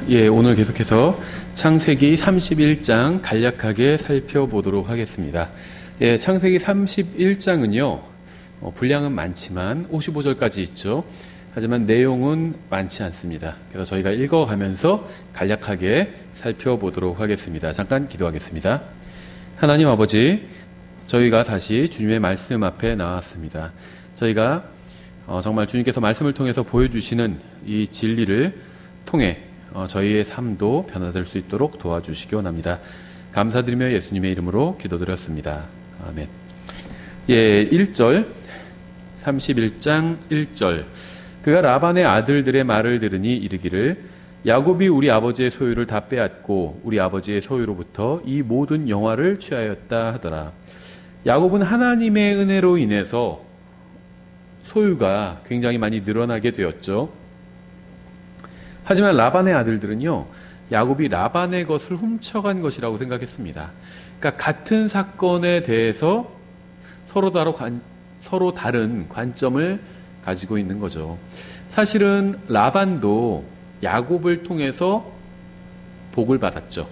오늘 계속해서 창세기 31장 간략하게 살펴보도록 하겠습니다. 창세기 31장은요, 분량은 많지만 55절까지 있죠. 하지만 내용은 많지 않습니다. 그래서 저희가 읽어가면서 간략하게 살펴보도록 하겠습니다. 잠깐 기도하겠습니다. 하나님 아버지, 저희가 다시 주님의 말씀 앞에 나왔습니다. 저희가 정말 주님께서 말씀을 통해서 보여주시는 이 진리를 통해 저희의 삶도 변화될 수 있도록 도와주시기 원합니다. 감사드리며 예수님의 이름으로 기도드렸습니다. 아멘. 1절, 31장 1절. 그가 라반의 아들들의 말을 들으니 이르기를 야곱이 우리 아버지의 소유를 다 빼앗고 우리 아버지의 소유로부터 이 모든 영화를 취하였다 하더라. 야곱은 하나님의 은혜로 인해서 소유가 굉장히 많이 늘어나게 되었죠. 하지만 라반의 아들들은요, 야곱이 라반의 것을 훔쳐간 것이라고 생각했습니다. 그러니까 같은 사건에 대해서 서로 다른 관점을 가지고 있는 거죠. 사실은 라반도 야곱을 통해서 복을 받았죠.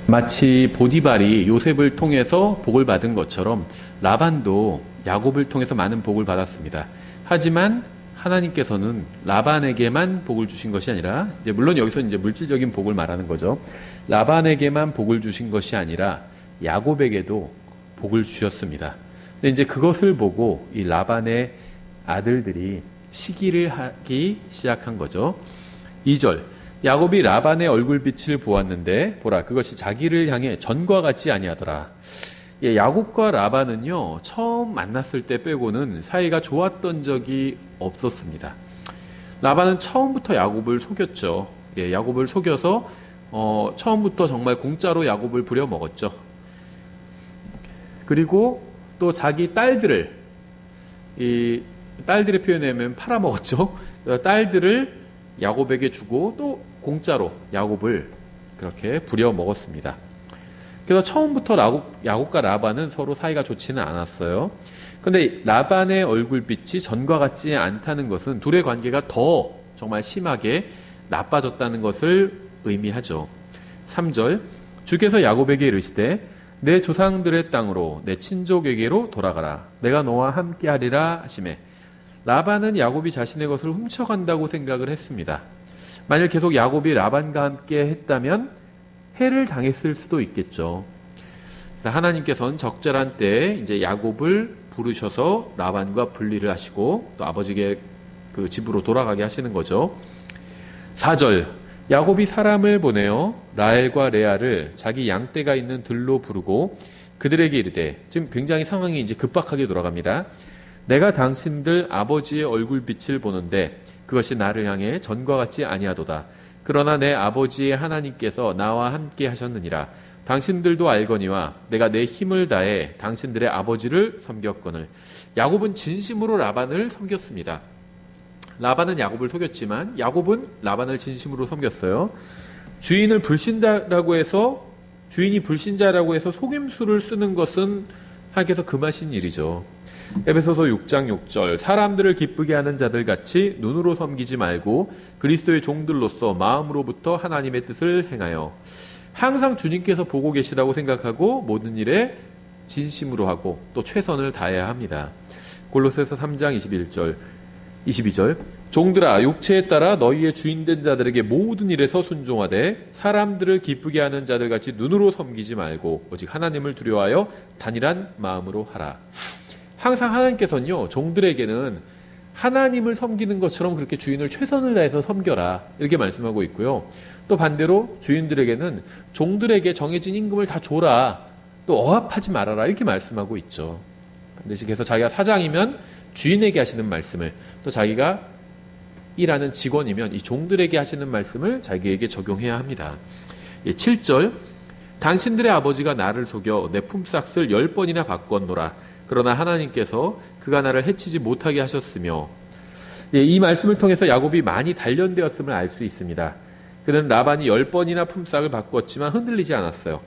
마치 보디발이 요셉을 통해서 복을 받은 것처럼 라반도 야곱을 통해서 많은 복을 받았습니다. 하지만 하나님께서는 라반에게만 복을 주신 것이 아니라, 물론 여기서 물질적인 복을 말하는 거죠. 라반에게만 복을 주신 것이 아니라 야곱에게도 복을 주셨습니다. 근데 이제 그것을 보고 이 라반의 아들들이 시기를 하기 시작한 거죠. 2절. 야곱이 라반의 얼굴빛을 보았는데 보라, 그것이 자기를 향해 전과 같지 아니하더라. 야곱과 라반은요, 처음 만났을 때 빼고는 사이가 좋았던 적이 없었습니다. 라반은 처음부터 야곱을 속였죠. 야곱을 속여서 처음부터 정말 공짜로 야곱을 부려먹었죠. 그리고 또 자기 딸들을, 이 딸들의 표현하면 팔아먹었죠. 딸들을 야곱에게 주고 또 공짜로 야곱을 그렇게 부려먹었습니다. 그래서 처음부터 야곱과 라반은 서로 사이가 좋지는 않았어요. 그런데 라반의 얼굴빛이 전과 같지 않다는 것은 둘의 관계가 더 정말 심하게 나빠졌다는 것을 의미하죠. 3절. 주께서 야곱에게 이르시되 내 조상들의 땅으로 내 친족에게로 돌아가라. 내가 너와 함께하리라 하시매. 라반은 야곱이 자신의 것을 훔쳐간다고 생각을 했습니다. 만일 계속 야곱이 라반과 함께 했다면 해를 당했을 수도 있겠죠. 하나님께서는 적절한 때에 이제 야곱을 부르셔서 라반과 분리를 하시고 또 아버지의 그 집으로 돌아가게 하시는 거죠. 4절. 야곱이 사람을 보내어 라헬과 레아를 자기 양떼가 있는 들로 부르고 그들에게 이르되, 지금 굉장히 상황이 이제 급박하게 돌아갑니다. 내가 당신들 아버지의 얼굴빛을 보는데 그것이 나를 향해 전과 같지 아니하도다. 그러나 내 아버지의 하나님께서 나와 함께 하셨느니라. 당신들도 알거니와 내가 내 힘을 다해 당신들의 아버지를 섬겼거늘. 야곱은 진심으로 라반을 섬겼습니다. 라반은 야곱을 속였지만 야곱은 라반을 진심으로 섬겼어요. 주인이 불신자라고 해서 속임수를 쓰는 것은 하나님께서 금하신 일이죠. 에베소서 6장 6절. 사람들을 기쁘게 하는 자들 같이 눈으로 섬기지 말고 그리스도의 종들로서 마음으로부터 하나님의 뜻을 행하여. 항상 주님께서 보고 계시다고 생각하고 모든 일에 진심으로 하고 또 최선을 다해야 합니다. 골로새서 3장 22절. 종들아, 육체에 따라 너희의 주인된 자들에게 모든 일에서 순종하되 사람들을 기쁘게 하는 자들 같이 눈으로 섬기지 말고 오직 하나님을 두려워하여 단일한 마음으로 하라. 항상 하나님께서는요, 종들에게는 하나님을 섬기는 것처럼 그렇게 주인을 최선을 다해서 섬겨라, 이렇게 말씀하고 있고요. 또 반대로 주인들에게는 종들에게 정해진 임금을 다 줘라, 또 억압하지 말아라, 이렇게 말씀하고 있죠. 반드시 그래서 자기가 사장이면 주인에게 하시는 말씀을, 또 자기가 일하는 직원이면 이 종들에게 하시는 말씀을 자기에게 적용해야 합니다. 7절. 당신들의 아버지가 나를 속여 내 품삯을 10번이나 바꿨노라. 그러나 하나님께서 그가 나를 해치지 못하게 하셨으며. 이 말씀을 통해서 야곱이 많이 단련되었음을 알 수 있습니다. 그는 라반이 10번이나 품삯을 바꿨지만 흔들리지 않았어요.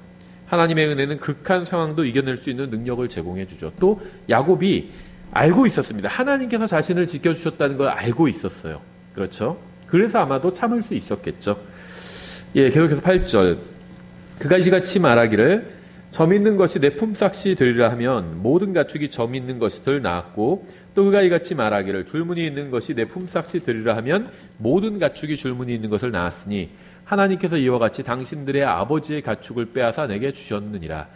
하나님의 은혜는 극한 상황도 이겨낼 수 있는 능력을 제공해 주죠. 또 야곱이 알고 있었습니다. 하나님께서 자신을 지켜주셨다는 걸 알고 있었어요. 그렇죠? 그래서 아마도 참을 수 있었겠죠. 예, 계속해서 8절. 그가 이같이 말하기를 점 있는 것이 내 품삯이 되리라 하면 모든 가축이 점 있는 것을 낳았고 또 그가 이같이 말하기를 줄무늬 있는 것이 내 품삯이 되리라 하면 모든 가축이 줄무늬 있는 것을 낳았으니 하나님께서 이와 같이 당신들의 아버지의 가축을 빼앗아 내게 주셨느니라.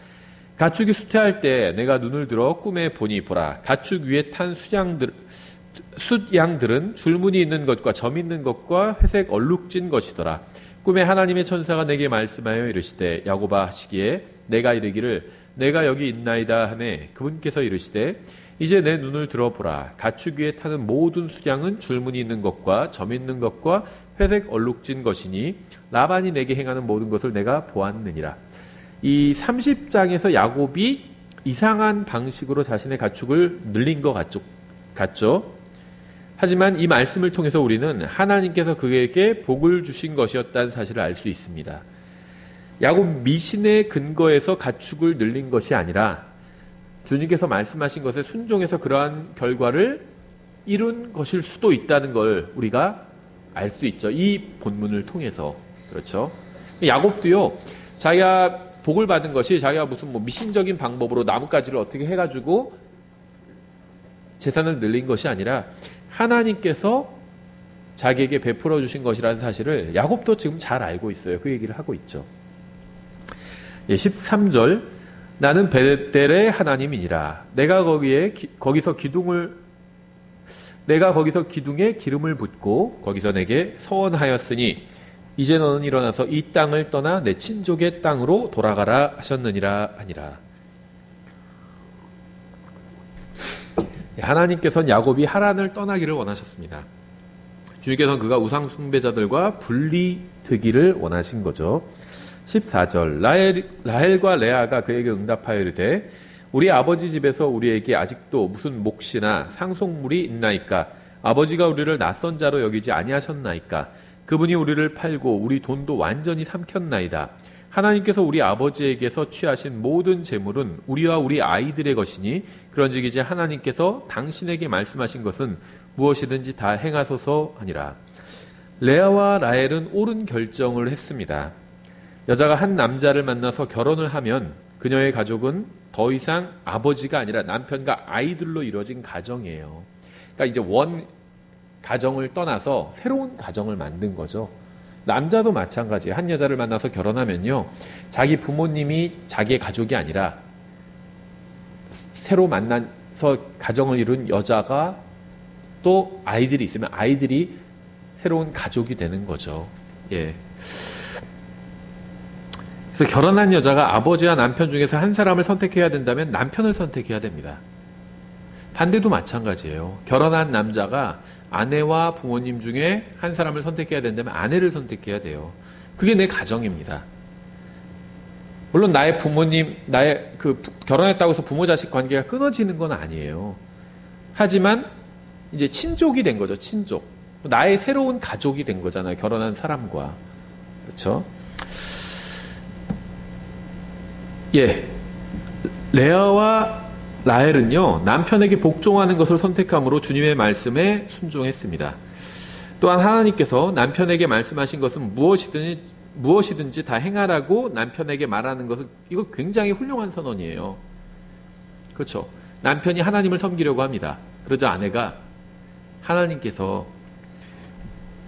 가축이 수태할 때 내가 눈을 들어 꿈에 보니 보라 가축 위에 탄 숫양들은 줄무늬 있는 것과 점 있는 것과 회색 얼룩진 것이더라. 꿈에 하나님의 천사가 내게 말씀하여 이르시되 야곱아 하시기에 내가 이르기를 내가 여기 있나이다 하매 그분께서 이르시되 이제 내 눈을 들어보라 가축 위에 타는 모든 수양은 줄무늬 있는 것과 점 있는 것과 회색 얼룩진 것이니 라반이 내게 행하는 모든 것을 내가 보았느니라. 이 30장에서 야곱이 이상한 방식으로 자신의 가축을 늘린 것 같죠. 하지만 이 말씀을 통해서 우리는 하나님께서 그에게 복을 주신 것이었다는 사실을 알 수 있습니다. 야곱 미신의 근거에서 가축을 늘린 것이 아니라 주님께서 말씀하신 것에 순종해서 그러한 결과를 이룬 것일 수도 있다는 걸 우리가 알 수 있죠. 이 본문을 통해서. 그렇죠. 야곱도요, 자기가 복을 받은 것이 자기가 무슨 미신적인 방법으로 나뭇가지를 어떻게 해가지고 재산을 늘린 것이 아니라 하나님께서 자기에게 베풀어 주신 것이라는 사실을 야곱도 지금 잘 알고 있어요. 그 얘기를 하고 있죠. 13절 나는 베델의 하나님이니라. 내가 거기서 기둥에 기름을 붓고 거기서 내게 서원하였으니 이제 너는 일어나서 이 땅을 떠나 내 친족의 땅으로 돌아가라 하셨느니라 하니라. 하나님께서는 야곱이 하란을 떠나기를 원하셨습니다. 주님께서는 그가 우상 숭배자들과 분리되기를 원하신 거죠. 14절 라헬과 레아가 그에게 응답하여 이르되 우리 아버지 집에서 우리에게 아직도 무슨 몫이나 상속물이 있나이까? 아버지가 우리를 낯선 자로 여기지 아니하셨나이까? 그분이 우리를 팔고 우리 돈도 완전히 삼켰나이다. 하나님께서 우리 아버지에게서 취하신 모든 재물은 우리와 우리 아이들의 것이니 그런즉 이제 하나님께서 당신에게 말씀하신 것은 무엇이든지 다 행하소서 하니라. 레아와 라헬은 옳은 결정을 했습니다. 여자가 한 남자를 만나서 결혼을 하면 그녀의 가족은 더 이상 아버지가 아니라 남편과 아이들로 이루어진 가정이에요. 그러니까 이제 원 가정을 떠나서 새로운 가정을 만든 거죠. 남자도 마찬가지예요. 한 여자를 만나서 결혼하면요, 자기 부모님이 자기의 가족이 아니라 새로 만나서 가정을 이룬 여자가 또 아이들이 있으면 아이들이 새로운 가족이 되는 거죠. 예. 그래서 결혼한 여자가 아버지와 남편 중에서 한 사람을 선택해야 된다면 남편을 선택해야 됩니다. 반대도 마찬가지예요. 결혼한 남자가 아내와 부모님 중에 한 사람을 선택해야 된다면 아내를 선택해야 돼요. 그게 내 가정입니다. 물론 나의 부모님, 결혼했다고 해서 부모 자식 관계가 끊어지는 건 아니에요. 하지만 이제 친족이 된 거죠. 친족. 나의 새로운 가족이 된 거잖아요. 결혼한 사람과. 그렇죠? 예. 레아와 라헬은요, 남편에게 복종하는 것을 선택함으로 주님의 말씀에 순종했습니다. 또한 하나님께서 남편에게 말씀하신 것은 무엇이든지 다 행하라고 남편에게 말하는 것은 이거 굉장히 훌륭한 선언이에요. 그렇죠? 남편이 하나님을 섬기려고 합니다. 그러자 아내가 하나님께서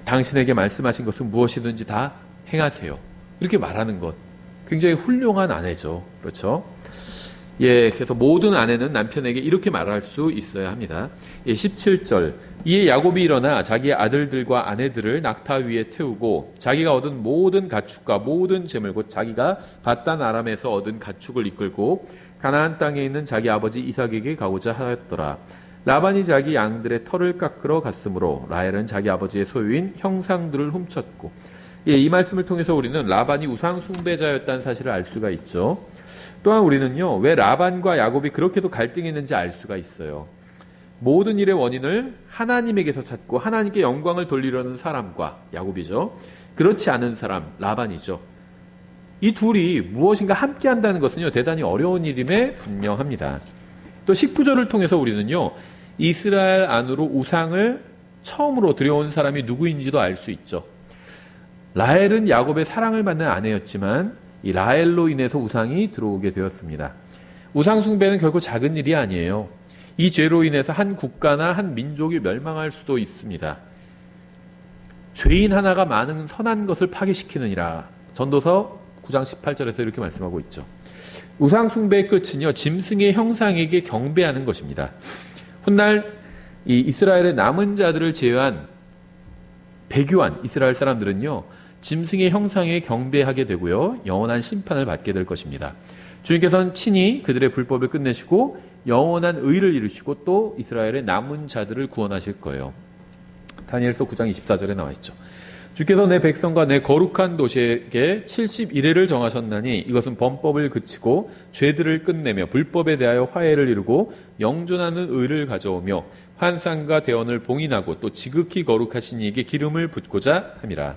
당신에게 말씀하신 것은 무엇이든지 다 행하세요. 이렇게 말하는 것. 굉장히 훌륭한 아내죠. 그렇죠? 예, 그래서 모든 아내는 남편에게 이렇게 말할 수 있어야 합니다. 예, 17절. 이에 야곱이 일어나 자기의 아들들과 아내들을 낙타 위에 태우고 자기가 얻은 모든 가축과 모든 재물 곧 자기가 바단 아람에서 얻은 가축을 이끌고 가나안 땅에 있는 자기 아버지 이삭에게 가고자 하였더라. 라반이 자기 양들의 털을 깎으러 갔으므로 라헬은 자기 아버지의 소유인 형상들을 훔쳤고. 예, 이 말씀을 통해서 우리는 라반이 우상 숭배자였다는 사실을 알 수가 있죠. 또한 우리는요, 왜 라반과 야곱이 그렇게도 갈등이 있는지 알 수가 있어요. 모든 일의 원인을 하나님에게서 찾고 하나님께 영광을 돌리려는 사람과 야곱이죠. 그렇지 않은 사람, 라반이죠. 이 둘이 무엇인가 함께 한다는 것은요, 대단히 어려운 일임에 분명합니다. 또 19절을 통해서 우리는요, 이스라엘 안으로 우상을 처음으로 들여온 사람이 누구인지도 알 수 있죠. 라헬은 야곱의 사랑을 받는 아내였지만 이 라헬로 인해서 우상이 들어오게 되었습니다. 우상 숭배는 결코 작은 일이 아니에요. 이 죄로 인해서 한 국가나 한 민족이 멸망할 수도 있습니다. 죄인 하나가 많은 선한 것을 파괴시키느니라. 전도서 9장 18절에서 이렇게 말씀하고 있죠. 우상 숭배의 끝은요, 짐승의 형상에게 경배하는 것입니다. 훗날 이 이스라엘의 남은 자들을 제외한 배교한 이스라엘 사람들은요, 짐승의 형상에 경배하게 되고요, 영원한 심판을 받게 될 것입니다. 주님께서는 친히 그들의 불법을 끝내시고 영원한 의를 이루시고 또 이스라엘의 남은 자들을 구원하실 거예요. 다니엘서 9장 24절에 나와 있죠. 주께서 내 백성과 내 거룩한 도시에게 71회를 정하셨나니 이것은 범법을 그치고 죄들을 끝내며 불법에 대하여 화해를 이루고 영존하는 의를 가져오며 환상과 대언을 봉인하고 또 지극히 거룩하신 이에게 기름을 붓고자 함이라.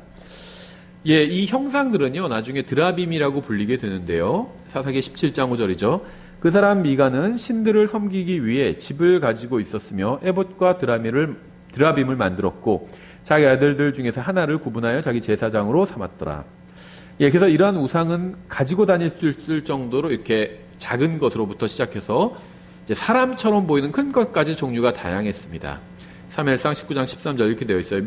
예, 이 형상들은요, 나중에 드라빔이라고 불리게 되는데요. 사사기 17장 5절이죠. 그 사람 미가는 신들을 섬기기 위해 집을 가지고 있었으며 에봇과 드라빔을 만들었고 자기 아들들 중에서 하나를 구분하여 자기 제사장으로 삼았더라. 예, 그래서 이러한 우상은 가지고 다닐 수 있을 정도로 이렇게 작은 것으로부터 시작해서 이제 사람처럼 보이는 큰 것까지 종류가 다양했습니다. 사무엘상 19장 13절 이렇게 되어 있어요.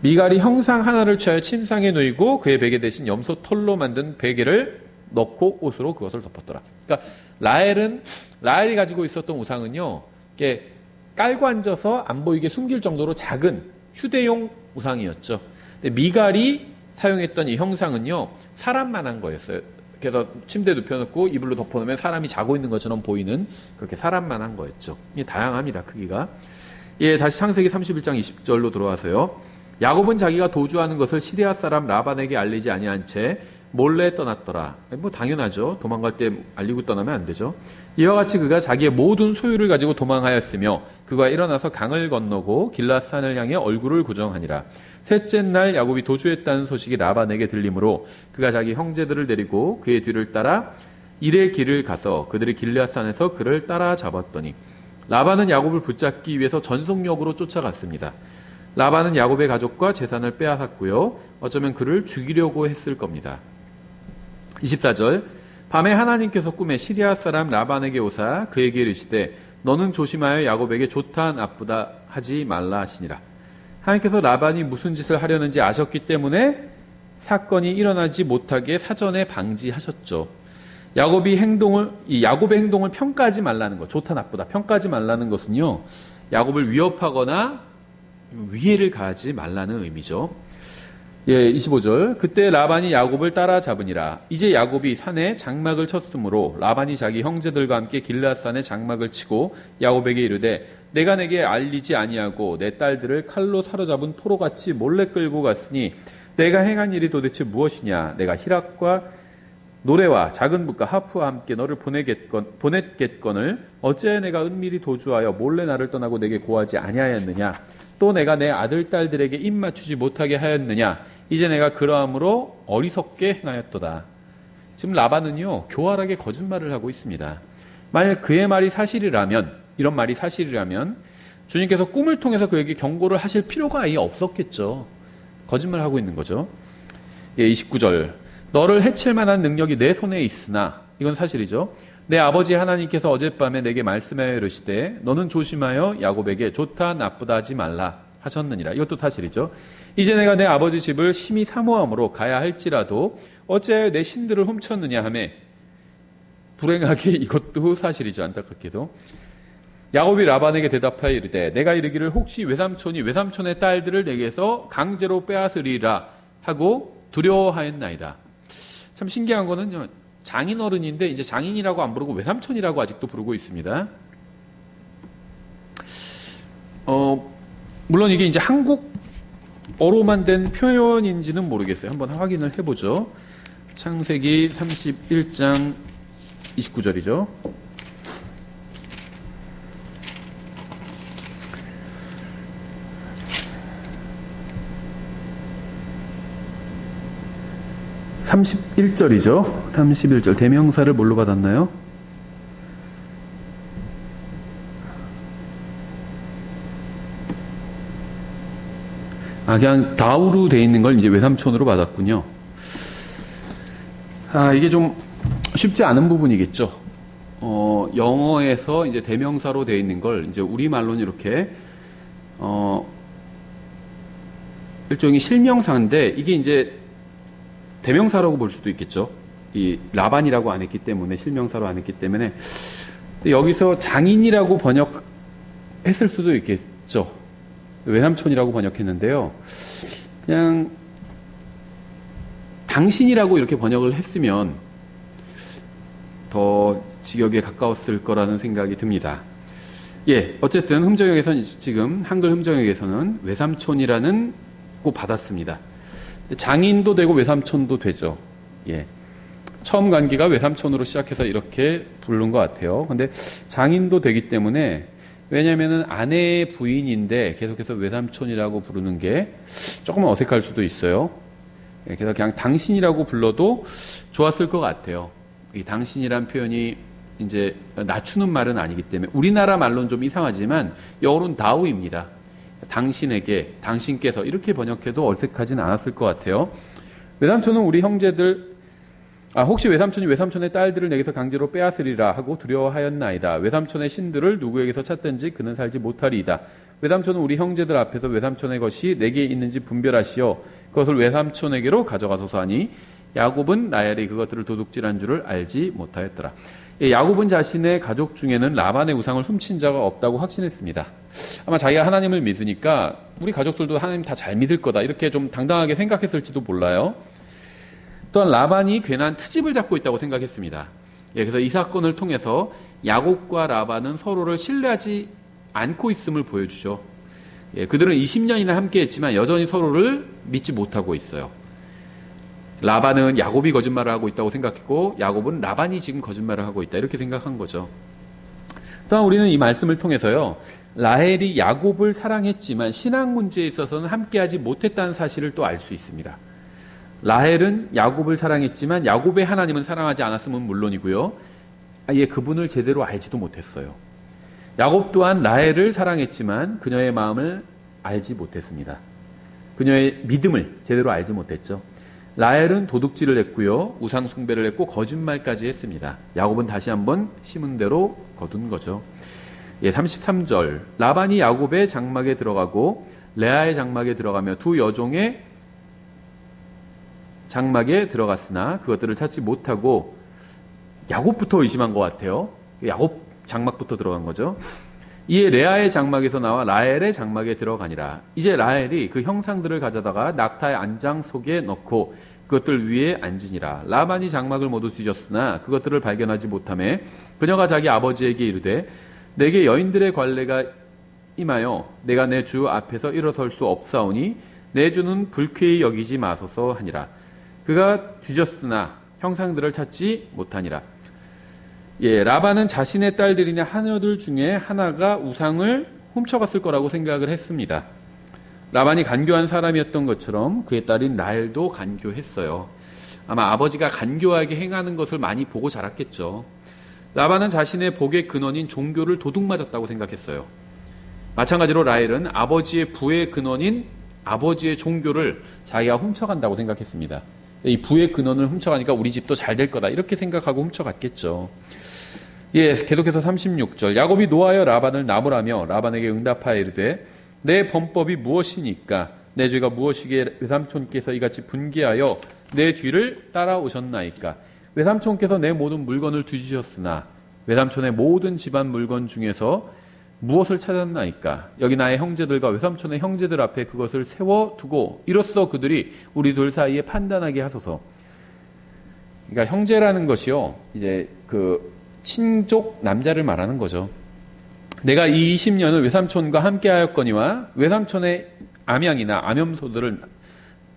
미갈이 형상 하나를 취하여 침상에 놓이고 그의 베개 대신 염소 털로 만든 베개를 넣고 옷으로 그것을 덮었더라. 그러니까 라헬이 가지고 있었던 우상은요, 이게 깔고 앉아서 안 보이게 숨길 정도로 작은 휴대용 우상이었죠. 근데 미갈이 사용했던 이 형상은요, 사람만한 거였어요. 그래서 침대에 눕혀놓고 이불로 덮어놓으면 사람이 자고 있는 것처럼 보이는 그렇게 사람만한 거였죠. 이게 다양합니다, 크기가. 예, 다시 창세기 31장 20절로 들어와서요. 야곱은 자기가 도주하는 것을 시리아 사람 라반에게 알리지 아니한 채 몰래 떠났더라. 뭐 당연하죠. 도망갈 때 알리고 떠나면 안 되죠. 이와 같이 그가 자기의 모든 소유를 가지고 도망하였으며 그가 일어나서 강을 건너고 길앗산을 향해 얼굴을 고정하니라. 셋째 날 야곱이 도주했다는 소식이 라반에게 들리므로 그가 자기 형제들을 데리고 그의 뒤를 따라 일의 길을 가서 그들이 길앗산에서 그를 따라잡았더니 라반은 야곱을 붙잡기 위해서 전속력으로 쫓아갔습니다. 라반은 야곱의 가족과 재산을 빼앗았고요. 어쩌면 그를 죽이려고 했을 겁니다. 24절 밤에 하나님께서 꿈에 시리아 사람 라반에게 오사 그에게 이르시되 너는 조심하여 야곱에게 좋다 나쁘다 하지 말라 하시니라. 하나님께서 라반이 무슨 짓을 하려는지 아셨기 때문에 사건이 일어나지 못하게 사전에 방지하셨죠. 야곱의 행동을 평가하지 말라는 것, 좋다 나쁘다 평가하지 말라는 것은요, 야곱을 위협하거나 위해를 가하지 말라는 의미죠. 예, 25절 그때 라반이 야곱을 따라잡으니라. 이제 야곱이 산에 장막을 쳤으므로 라반이 자기 형제들과 함께 길앗산에 장막을 치고 야곱에게 이르되 내가 내게 알리지 아니하고 내 딸들을 칼로 사로잡은 포로같이 몰래 끌고 갔으니 내가 행한 일이 도대체 무엇이냐. 내가 희락과 노래와 작은 붓과 하프와 함께 너를 보냈겠거늘 어찌하여 내가 은밀히 도주하여 몰래 나를 떠나고 내게 고하지 아니하였느냐. 또 내가 내 아들 딸들에게 입 맞추지 못하게 하였느냐. 이제 내가 그러함으로 어리석게 행하였도다. 지금 라반은요, 교활하게 거짓말을 하고 있습니다. 만약 그의 말이 사실이라면, 이런 말이 사실이라면 주님께서 꿈을 통해서 그에게 경고를 하실 필요가 아예 없었겠죠. 거짓말하고 있는 거죠. 예, 29절 너를 해칠 만한 능력이 내 손에 있으나, 이건 사실이죠. 내 아버지 하나님께서 어젯밤에 내게 말씀하여 이르시되 너는 조심하여 야곱에게 좋다 나쁘다 하지 말라 하셨느니라. 이것도 사실이죠. 이제 내가 내 아버지 집을 심히 사모함으로 가야 할지라도 어찌하여 내 신들을 훔쳤느냐 하매, 불행하게 이것도 사실이죠. 안타깝게도 야곱이 라반에게 대답하여 이르되 내가 이르기를 혹시 외삼촌이 외삼촌의 딸들을 내게서 강제로 빼앗으리라 하고 두려워하였나이다. 참 신기한 거는 장인어른인데 이제 장인이라고 안 부르고 외삼촌이라고 아직도 부르고 있습니다. 물론 이게 이제 한국어로만 된 표현인지는 모르겠어요. 한번 확인을 해보죠. 창세기 31장 29절이죠. (31절이죠) 31절 대명사를 뭘로 받았나요? 그냥 다우로 돼 있는 걸 이제 외삼촌으로 받았군요. 이게 좀 쉽지 않은 부분이겠죠. 영어에서 이제 대명사로 돼 있는 걸 이제 우리말로는 이렇게, 일종의 실명사인데 이게 이제 대명사라고 볼 수도 있겠죠. 이 라반이라고 안 했기 때문에, 실명사로 안 했기 때문에. 여기서 장인이라고 번역했을 수도 있겠죠. 외삼촌이라고 번역했는데요. 그냥 당신이라고 이렇게 번역을 했으면 더 직역에 가까웠을 거라는 생각이 듭니다. 어쨌든 흠정역에서는 지금 한글 흠정역에서는 외삼촌이라는 고 받았습니다. 장인도 되고 외삼촌도 되죠. 처음 관계가 외삼촌으로 시작해서 이렇게 부른 것 같아요. 근데 장인도 되기 때문에, 왜냐면은 아내의 부인인데 계속해서 외삼촌이라고 부르는 게 조금 어색할 수도 있어요. 그래서 그냥 당신이라고 불러도 좋았을 것 같아요. 이 당신이란 표현이 이제 낮추는 말은 아니기 때문에, 우리나라 말로는 좀 이상하지만 영어로는 다우입니다. 당신에게, 당신께서 이렇게 번역해도 어색하진 않았을 것 같아요. 외삼촌은 우리 형제들, 혹시 외삼촌이 외삼촌의 딸들을 내게서 강제로 빼앗으리라 하고 두려워하였나이다. 외삼촌의 신들을 누구에게서 찾든지 그는 살지 못하리이다. 외삼촌은 우리 형제들 앞에서 외삼촌의 것이 내게 있는지 분별하시어 그것을 외삼촌에게로 가져가소서 하니 야곱은 라헬이 그것들을 도둑질한 줄을 알지 못하였더라. 야곱은 자신의 가족 중에는 라반의 우상을 훔친 자가 없다고 확신했습니다. 아마 자기가 하나님을 믿으니까 우리 가족들도 하나님 다 잘 믿을 거다, 이렇게 좀 당당하게 생각했을지도 몰라요. 또한 라반이 괜한 트집을 잡고 있다고 생각했습니다. 그래서 이 사건을 통해서 야곱과 라반은 서로를 신뢰하지 않고 있음을 보여주죠. 그들은 20년이나 함께 했지만 여전히 서로를 믿지 못하고 있어요. 라반은 야곱이 거짓말을 하고 있다고 생각했고, 야곱은 라반이 지금 거짓말을 하고 있다, 이렇게 생각한 거죠. 또한 우리는 이 말씀을 통해서요, 라헬이 야곱을 사랑했지만 신앙 문제에 있어서는 함께하지 못했다는 사실을 또 알 수 있습니다. 라헬은 야곱을 사랑했지만 야곱의 하나님은 사랑하지 않았음은 물론이고요, 아예 그분을 제대로 알지도 못했어요. 야곱 또한 라헬을 사랑했지만 그녀의 마음을 알지 못했습니다. 그녀의 믿음을 제대로 알지 못했죠. 라헬은 도둑질을 했고요, 우상 숭배를 했고 거짓말까지 했습니다. 야곱은 다시 한번 심은 대로 거둔 거죠. 33절, 라반이 야곱의 장막에 들어가고 레아의 장막에 들어가며 두 여종의 장막에 들어갔으나 그것들을 찾지 못하고, 야곱부터 의심한 것 같아요. 야곱 장막부터 들어간 거죠. 이에 레아의 장막에서 나와 라헬의 장막에 들어가니라. 이제 라헬이 그 형상들을 가져다가 낙타의 안장 속에 넣고 그것들 위에 앉으니라. 라반이 장막을 모두 뒤졌으나 그것들을 발견하지 못하매 그녀가 자기 아버지에게 이르되 내게 여인들의 관례가 임하여 내가 내 주 앞에서 일어설 수 없사오니 내 주는 불쾌히 여기지 마소서 하니라. 그가 뒤졌으나 형상들을 찾지 못하니라. 라반은 자신의 딸들이나 하녀들 중에 하나가 우상을 훔쳐갔을 거라고 생각을 했습니다. 라반이 간교한 사람이었던 것처럼 그의 딸인 라헬도 간교했어요. 아마 아버지가 간교하게 행하는 것을 많이 보고 자랐겠죠. 라반은 자신의 복의 근원인 종교를 도둑맞았다고 생각했어요. 마찬가지로 라헬은 아버지의 부의 근원인 아버지의 종교를 자기가 훔쳐간다고 생각했습니다. 이 부의 근원을 훔쳐가니까 우리 집도 잘 될 거다, 이렇게 생각하고 훔쳐갔겠죠. 계속해서 36절, 야곱이 노하여 라반을 나무라며 라반에게 응답하여 이르되 내 범법이 무엇이니까 내 죄가 무엇이기에 외삼촌께서 이같이 분개하여 내 뒤를 따라오셨나이까. 외삼촌께서 내 모든 물건을 뒤지셨으나 외삼촌의 모든 집안 물건 중에서 무엇을 찾았나이까. 여기 나의 형제들과 외삼촌의 형제들 앞에 그것을 세워두고 이로써 그들이 우리 둘 사이에 판단하게 하소서. 그러니까 형제라는 것이요, 이제 그 친족 남자를 말하는 거죠. 내가 이 20년을 외삼촌과 함께 하였거니와 외삼촌의 암양이나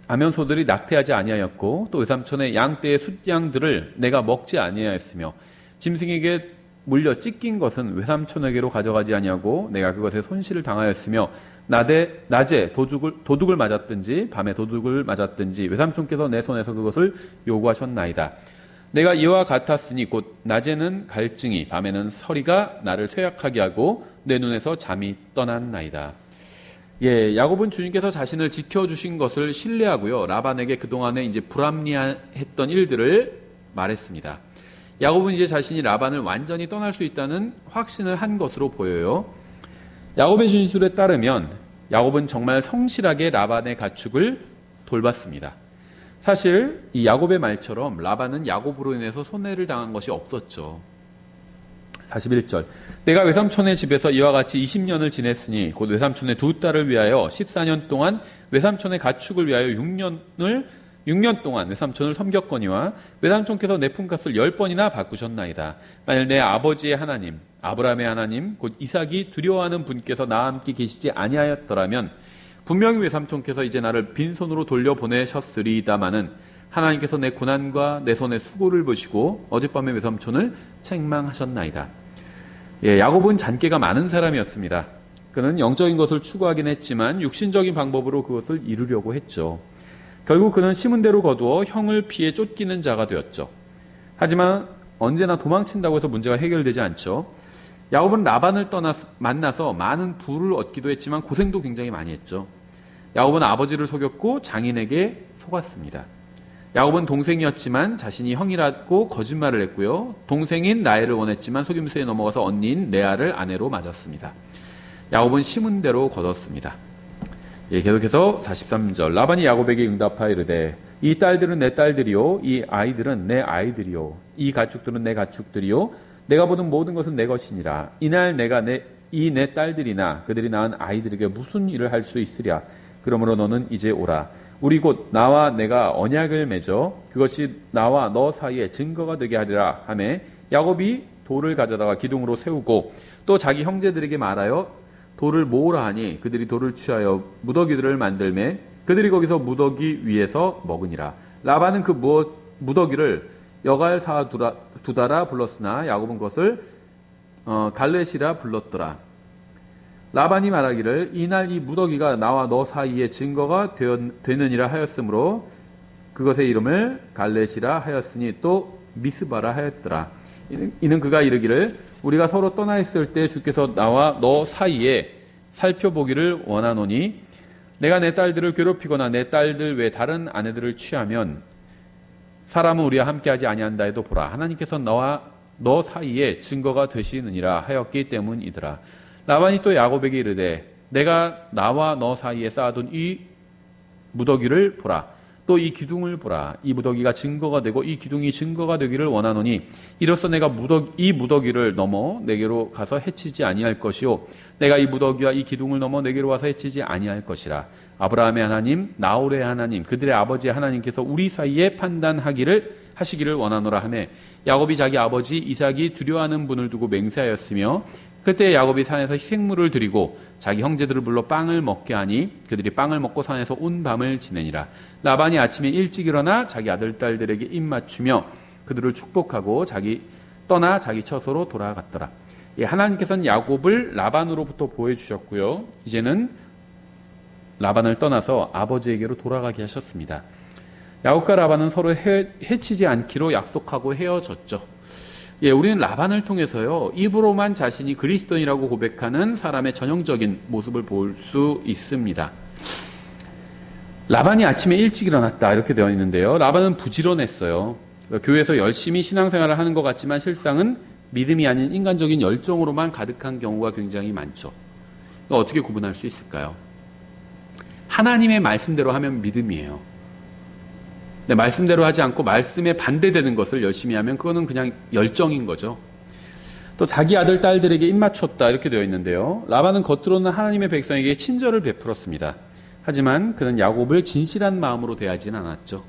암염소들이 낙태하지 아니하였고 또 외삼촌의 양떼의 숫양들을 내가 먹지 아니하였으며 짐승에게 물려 찢긴 것은 외삼촌에게로 가져가지 아니하고 내가 그것에 손실을 당하였으며 낮에 도둑을 맞았든지 밤에 도둑을 맞았든지 외삼촌께서 내 손에서 그것을 요구하셨나이다. 내가 이와 같았으니 곧 낮에는 갈증이 밤에는 서리가 나를 쇠약하게 하고 내 눈에서 잠이 떠났나이다. 예, 야곱은 주님께서 자신을 지켜주신 것을 신뢰하고요. 라반에게 그동안에 이제 불합리했던 일들을 말했습니다. 야곱은 이제 자신이 라반을 완전히 떠날 수 있다는 확신을 한 것으로 보여요. 야곱의 진술에 따르면 야곱은 정말 성실하게 라반의 가축을 돌봤습니다. 사실 이 야곱의 말처럼 라반은 야곱으로 인해서 손해를 당한 것이 없었죠. 41절 내가 외삼촌의 집에서 이와 같이 20년을 지냈으니 곧 외삼촌의 두 딸을 위하여 14년 동안 외삼촌의 가축을 위하여 6년 동안 외삼촌을 섬겼거니와 외삼촌께서 내 품값을 10번이나 바꾸셨나이다. 만일 내 아버지의 하나님 아브라함의 하나님 곧 이삭이 두려워하는 분께서 나와 함께 계시지 아니하였더라면 분명히 외삼촌께서 이제 나를 빈손으로 돌려보내셨으리이다마는 하나님께서 내 고난과 내 손의 수고를 보시고 어젯밤에 외삼촌을 책망하셨나이다. 예, 야곱은 잔꾀가 많은 사람이었습니다. 그는 영적인 것을 추구하긴 했지만 육신적인 방법으로 그것을 이루려고 했죠. 결국 그는 심은 대로 거두어 형을 피해 쫓기는 자가 되었죠. 하지만 언제나 도망친다고 해서 문제가 해결되지 않죠. 야곱은 라반을 만나서 많은 부를 얻기도 했지만 고생도 굉장히 많이 했죠. 야곱은 아버지를 속였고 장인에게 속았습니다. 야곱은 동생이었지만 자신이 형이라고 거짓말을 했고요. 동생인 라헬을 원했지만 속임수에 넘어가서 언니인 레아를 아내로 맞았습니다. 야곱은 심은 대로 거뒀습니다. 예, 계속해서 43절 라반이 야곱에게 응답하여 이르되 이 딸들은 내 딸들이요 이 아이들은 내 아이들이요 이 가축들은 내 가축들이요 내가 보는 모든 것은 내 것이니라. 이날 내가 내 딸들이나 그들이 낳은 아이들에게 무슨 일을 할 수 있으랴. 그러므로 너는 이제 오라. 우리 곧 나와 내가 언약을 맺어 그것이 나와 너 사이에 증거가 되게 하리라 하매 야곱이 돌을 가져다가 기둥으로 세우고 또 자기 형제들에게 말하여 돌을 모으라 하니 그들이 돌을 취하여 무더기들을 만들매 그들이 거기서 무더기 위에서 먹으니라. 라반은 그 무더기를 여갈사 두다라 불렀으나 야곱은 그것을 갈렛이라 불렀더라. 라반이 말하기를 이날 이 무더기가 나와 너 사이에 증거가 되느니라 하였으므로 그것의 이름을 갈렛이라 하였으니 또 미스바라 하였더라. 이는 그가 이르기를 우리가 서로 떠나 있을 때 주께서 나와 너 사이에 살펴보기를 원하노니 내가 내 딸들을 괴롭히거나 내 딸들 외 다른 아내들을 취하면 사람은 우리와 함께하지 아니한다 해도 보라. 하나님께서 너와 너 사이에 증거가 되시느니라 하였기 때문이더라. 라반이 또 야곱에게 이르되 내가 나와 너 사이에 쌓아둔 이 무더기를 보라. 또 이 기둥을 보라. 이 무더기가 증거가 되고 이 기둥이 증거가 되기를 원하노니 이로써 내가 이 무더기를 넘어 내게로 가서 해치지 아니할 것이요 내가 이 무더기와 이 기둥을 넘어 내게로 와서 해치지 아니할 것이라. 아브라함의 하나님 나홀의 하나님 그들의 아버지의 하나님께서 우리 사이에 하시기를 원하노라 하매 야곱이 자기 아버지 이삭이 두려워하는 분을 두고 맹세하였으며 그때 야곱이 산에서 희생물을 드리고 자기 형제들을 불러 빵을 먹게 하니 그들이 빵을 먹고 산에서 온 밤을 지내니라. 라반이 아침에 일찍 일어나 자기 아들 딸들에게 입 맞추며 그들을 축복하고 떠나 자기 처소로 돌아갔더라. 예, 하나님께서는 야곱을 라반으로부터 보호해주셨고요. 이제는 라반을 떠나서 아버지에게로 돌아가게 하셨습니다. 야곱과 라반은 서로 해치지 않기로 약속하고 헤어졌죠. 예, 우리는 라반을 통해서요, 입으로만 자신이 그리스도인이라고 고백하는 사람의 전형적인 모습을 볼 수 있습니다. 라반이 아침에 일찍 일어났다 이렇게 되어 있는데요. 라반은 부지런했어요. 교회에서 열심히 신앙생활을 하는 것 같지만 실상은 믿음이 아닌 인간적인 열정으로만 가득한 경우가 굉장히 많죠. 어떻게 구분할 수 있을까요? 하나님의 말씀대로 하면 믿음이에요. 네, 말씀대로 하지 않고 말씀에 반대되는 것을 열심히 하면 그거는 그냥 열정인 거죠. 또 자기 아들 딸들에게 입맞췄다 이렇게 되어 있는데요. 라반은 겉으로는 하나님의 백성에게 친절을 베풀었습니다. 하지만 그는 야곱을 진실한 마음으로 대하지는 않았죠.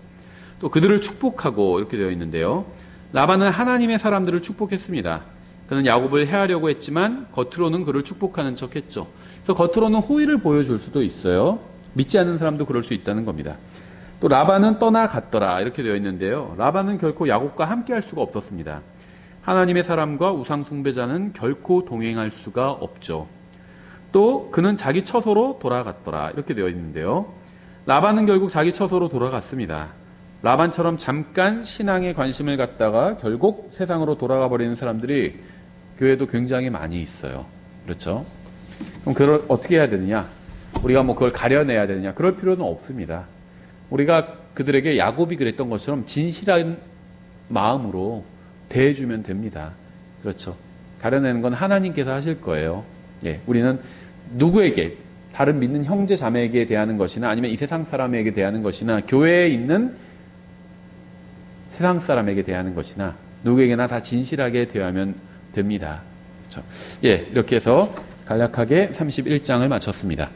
또 그들을 축복하고 이렇게 되어 있는데요. 라반은 하나님의 사람들을 축복했습니다. 그는 야곱을 해하려고 했지만 겉으로는 그를 축복하는 척했죠. 그래서 겉으로는 호의를 보여줄 수도 있어요. 믿지 않는 사람도 그럴 수 있다는 겁니다. 또 라반은 떠나갔더라 이렇게 되어 있는데요. 라반은 결코 야곱과 함께할 수가 없었습니다. 하나님의 사람과 우상 숭배자는 결코 동행할 수가 없죠. 또 그는 자기 처소로 돌아갔더라 이렇게 되어 있는데요. 라반은 결국 자기 처소로 돌아갔습니다. 라반처럼 잠깐 신앙에 관심을 갖다가 결국 세상으로 돌아가 버리는 사람들이 교회도 굉장히 많이 있어요. 그렇죠? 그럼 그걸 어떻게 해야 되느냐? 우리가 뭐 그걸 가려내야 되느냐 그럴 필요는 없습니다. 우리가 그들에게 야곱이 그랬던 것처럼 진실한 마음으로 대해주면 됩니다. 그렇죠. 가려내는 건 하나님께서 하실 거예요. 예, 우리는 누구에게 다른 믿는 형제 자매에게 대하는 것이나 아니면 이 세상 사람에게 대하는 것이나 교회에 있는 세상 사람에게 대하는 것이나 누구에게나 다 진실하게 대하면 됩니다. 그렇죠. 예, 이렇게 해서 간략하게 31장을 마쳤습니다.